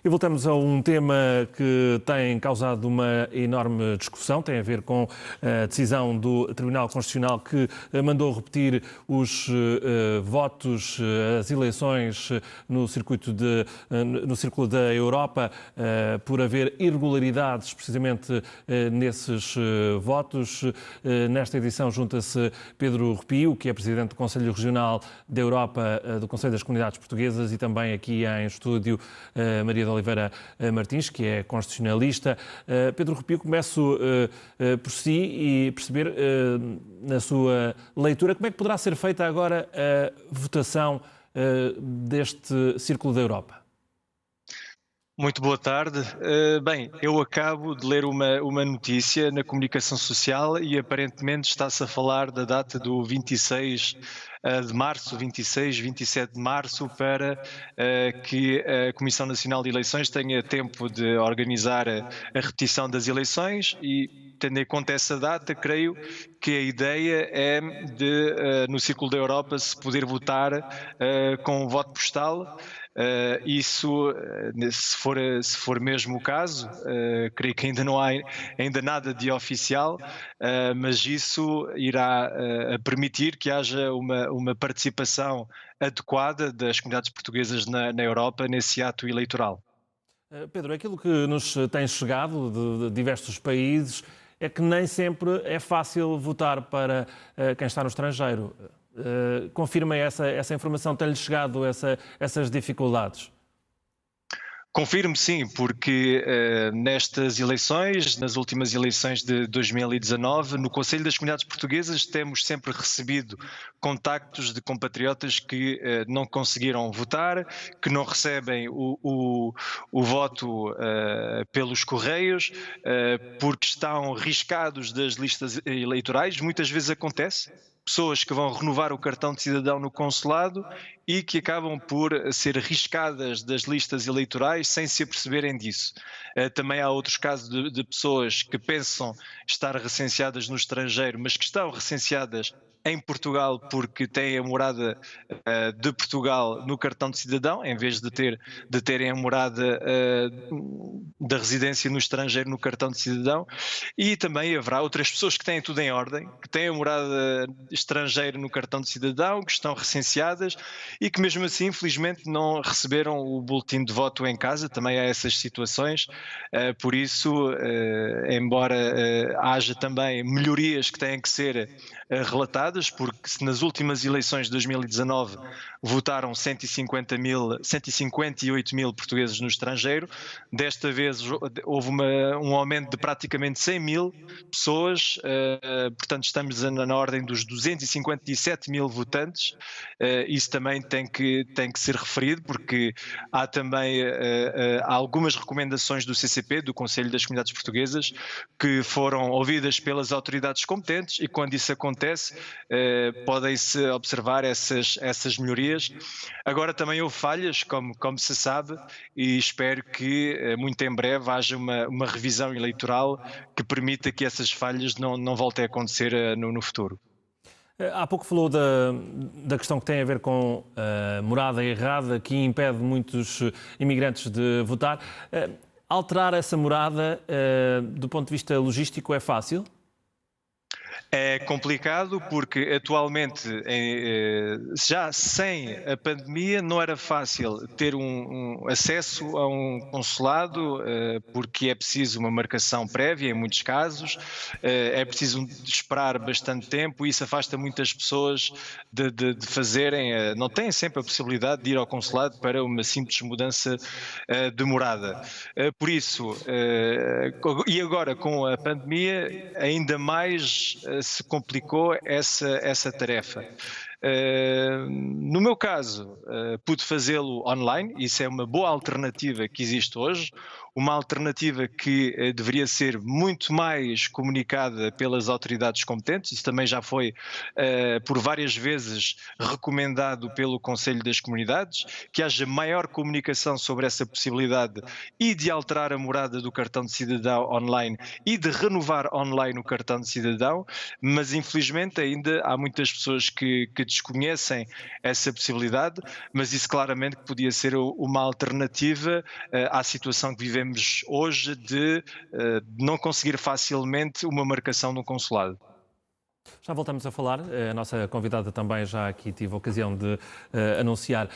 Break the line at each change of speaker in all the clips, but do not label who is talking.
E voltamos a um tema que tem causado uma enorme discussão, tem a ver com a decisão do Tribunal Constitucional que mandou repetir os votos, as eleições no Círculo da Europa, por haver irregularidades precisamente nesses votos. Nesta edição junta-se Pedro Rupio, que é Presidente do Conselho Regional da Europa do Conselho das Comunidades Portuguesas, e também aqui em estúdio Maria de Oliveira Martins, que é constitucionalista. Pedro Rupio, começo por si e perceber, na sua leitura, como é que poderá ser feita agora a votação deste Círculo da Europa?
Muito boa tarde. Bem, eu acabo de ler uma notícia na comunicação social e aparentemente está-se a falar da data do 26 de março, 26, 27 de março, para que a Comissão Nacional de Eleições tenha tempo de organizar a repetição das eleições e, tendo em conta essa data, creio que a ideia é de, no Círculo da Europa, se poder votar com um voto postal. Isso, se for mesmo o caso, creio que ainda não há ainda nada de oficial, mas isso irá permitir que haja uma participação adequada das comunidades portuguesas na Europa nesse ato eleitoral.
Pedro, aquilo que nos tem chegado de diversos países é que nem sempre é fácil votar para quem está no estrangeiro. Confirma essa informação, tem-lhe chegado essas dificuldades?
Confirmo, sim, porque nestas eleições, nas últimas eleições de 2019, no Conselho das Comunidades Portuguesas temos sempre recebido contactos de compatriotas que não conseguiram votar, que não recebem o voto pelos correios, porque estão riscados das listas eleitorais. Muitas vezes acontece. Pessoas que vão renovar o cartão de cidadão no consulado e que acabam por ser riscadas das listas eleitorais sem se aperceberem disso. Também há outros casos de pessoas que pensam estar recenseadas no estrangeiro, mas que estão recenseadas em Portugal porque têm a morada de Portugal no cartão de cidadão, em vez de terem a morada da residência no estrangeiro no cartão de cidadão. E também haverá outras pessoas que têm tudo em ordem, que têm a morada estrangeira no cartão de cidadão, que estão recenseadas e que mesmo assim, infelizmente, não receberam o boletim de voto em casa. Também há essas situações. Por isso, embora haja também melhorias que têm que ser relatadas, porque se nas últimas eleições de 2019 votaram 158 mil portugueses no estrangeiro, desta vez houve um aumento de praticamente 100 mil pessoas, portanto estamos na ordem dos 257 mil votantes. Isso também tem que ser referido, porque há também algumas recomendações do CCP, do Conselho das Comunidades Portuguesas, que foram ouvidas pelas autoridades competentes e quando isso acontece podem-se observar essas melhorias. Agora também houve falhas, como se sabe, e espero que muito em breve haja uma revisão eleitoral que permita que essas falhas não voltem a acontecer no futuro.
Há pouco falou da questão que tem a ver com a morada errada, que impede muitos imigrantes de votar. Alterar essa morada, do ponto de vista logístico, é fácil?
É complicado porque atualmente, já sem a pandemia, não era fácil ter um acesso a um consulado, porque é preciso uma marcação prévia em muitos casos, é preciso esperar bastante tempo e isso afasta muitas pessoas de fazerem, não têm sempre a possibilidade de ir ao consulado para uma simples mudança de morada. Por isso, e agora com a pandemia, ainda mais se complicou essa tarefa. No meu caso, pude fazê-lo online, isso é uma boa alternativa que existe hoje. uma alternativa que deveria ser muito mais comunicada pelas autoridades competentes. Isso também já foi por várias vezes recomendado pelo Conselho das Comunidades, que haja maior comunicação sobre essa possibilidade e de alterar a morada do cartão de cidadão online e de renovar online o cartão de cidadão, mas infelizmente ainda há muitas pessoas que desconhecem essa possibilidade, mas isso claramente que podia ser uma alternativa à situação que vivemos hoje de não conseguir facilmente uma marcação no consulado.
Já voltamos a falar. A nossa convidada também já aqui tive a ocasião de anunciar.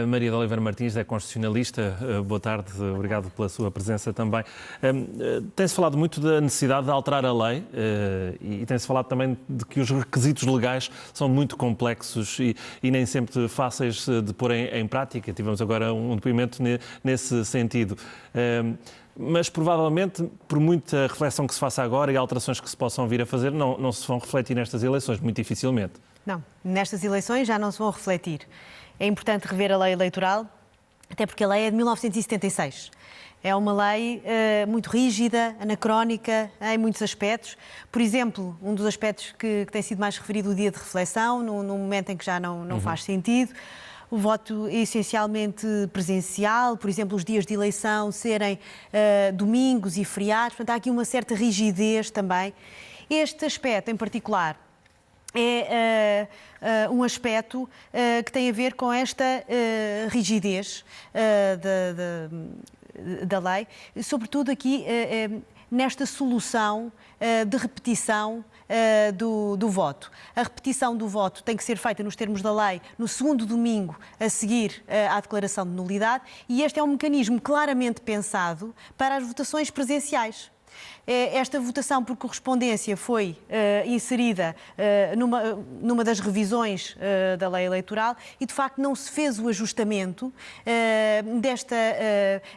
Maria de Oliveira Martins é constitucionalista. Boa tarde, obrigado pela sua presença também. Tem-se falado muito da necessidade de alterar a lei e tem-se falado também de que os requisitos legais são muito complexos e nem sempre fáceis de pôr em prática. Tivemos agora um depoimento nesse sentido. Mas provavelmente, por muita reflexão que se faça agora e alterações que se possam vir a fazer, não se vão refletir nestas eleições, muito dificilmente.
Não, nestas eleições já não se vão refletir. É importante rever a lei eleitoral, até porque a lei é de 1976. É uma lei muito rígida, anacrónica, em muitos aspectos. Por exemplo, um dos aspectos que tem sido mais referido, o dia de reflexão, num momento em que já não faz sentido. O voto é essencialmente presencial, por exemplo, os dias de eleição serem domingos e feriados, portanto há aqui uma certa rigidez também. Este aspecto em particular é um aspecto que tem a ver com esta rigidez da lei, sobretudo aqui nesta solução de repetição do voto. A repetição do voto tem que ser feita nos termos da lei no segundo domingo a seguir à declaração de nulidade e este é um mecanismo claramente pensado para as votações presenciais. Esta votação por correspondência foi inserida numa das revisões da lei eleitoral e, de facto, não se fez o ajustamento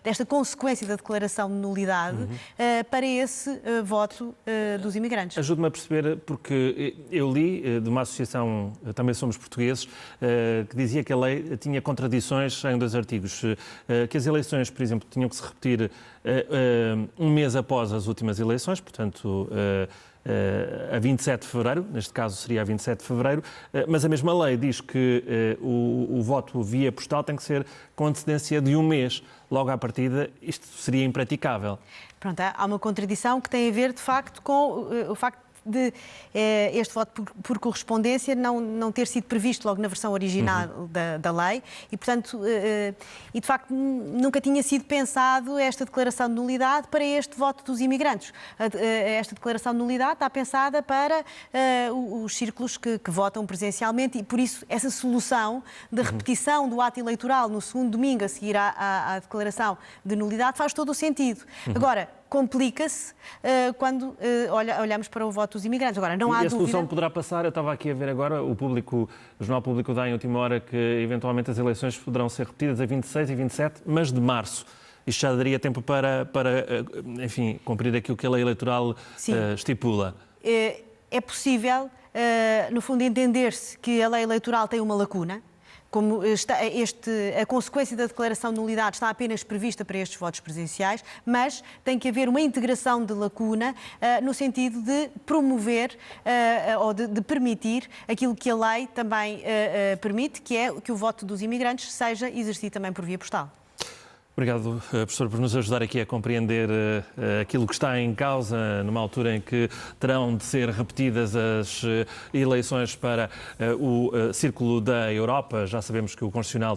desta consequência da declaração de nulidade para esse voto dos imigrantes.
Ajude-me a perceber, porque eu li de uma associação, também somos portugueses, que dizia que a lei tinha contradições em 2 artigos. Que as eleições, por exemplo, tinham que se repetir um mês após as últimas eleições, portanto, a 27 de fevereiro, neste caso seria a 27 de fevereiro, mas a mesma lei diz que o voto via postal tem que ser com antecedência de um mês. Logo à partida, isto seria impraticável.
Pronto, há uma contradição que tem a ver, de facto, com o facto de este voto por correspondência não ter sido previsto logo na versão original da lei e, portanto, de facto nunca tinha sido pensado esta declaração de nulidade para este voto dos imigrantes. Esta declaração de nulidade está pensada para os círculos que votam presencialmente e, por isso, essa solução de repetição do ato eleitoral no segundo domingo a seguir à declaração de nulidade faz todo o sentido. Agora, complica-se quando olhamos para o voto dos imigrantes. Agora, não há dúvida...
E a solução poderá passar, eu estava aqui a ver agora, o Jornal Público dá em última hora que eventualmente as eleições poderão ser repetidas a 26 e 27, mas de março. Isto já daria tempo para enfim, cumprir aquilo que a lei eleitoral estipula.
É possível, no fundo, entender-se que a lei eleitoral tem uma lacuna, como a consequência da declaração de nulidade está apenas prevista para estes votos presenciais, mas tem que haver uma integração de lacuna no sentido de promover ou de permitir aquilo que a lei também permite, que é que o voto dos imigrantes seja exercido também por via postal.
Obrigado, professor, por nos ajudar aqui a compreender aquilo que está em causa numa altura em que terão de ser repetidas as eleições para o Círculo da Europa. Já sabemos que o Constitucional